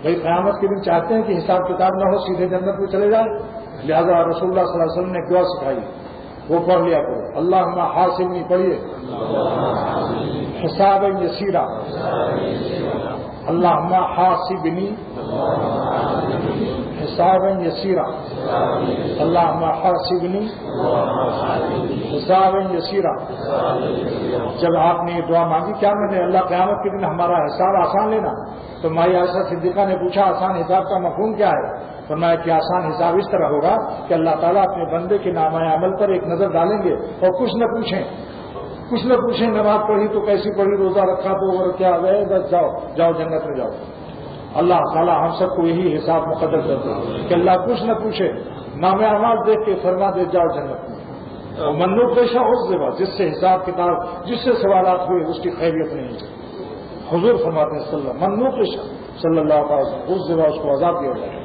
بھائی قیامت کے دن چاہتے ہیں کہ حساب کتاب نہ ہو، سیدھے جنت میں چلے جائیں، لہذا رسول اللہ صلی اللہ علیہ وسلم نے دعا سکھائی، وہ پڑھ لیا کرو، اللہم حاسبنی، پڑھیے، حسابا یسیرا، اللہم حاسبنی حسابا یسیرا، اللہم حاسبنی حسابا یسیرا۔ جب آپ نے یہ دعا مانگی، کیا میں نے اللہ قیامت کے دن ہمارا حساب آسان لینا؟ تو مائی عائشہ صدیقہ نے پوچھا آسان حساب کا مفہوم کیا ہے؟ فرمایا کہ آسان حساب اس طرح ہوگا کہ اللہ تعالیٰ اپنے بندے کے نامہ عمل پر ایک نظر ڈالیں گے اور کچھ نہ پوچھیں نماز پڑھی تو کیسی پڑھی، روزہ رکھا تو اور کیا گئے، بس جاؤ جنت میں جاؤ۔ اللہ تعالیٰ ہم سب کو یہی حساب مقدر کرتے ہیں کہ اللہ کچھ نہ پوچھے، نامہ اعمال دیکھ کے فرما دے جاؤ جنت میں۔ اور منو پیشہ اس جگہ جس سے حساب کتاب، جس سے سوالات ہوئے، اس کی خیریت نہیں ہے۔ حضور فرماتے ہیں منو پیشہ صلی اللہ علیہ وسلم، اس جگہ اس کو عذاب دیا جائے۔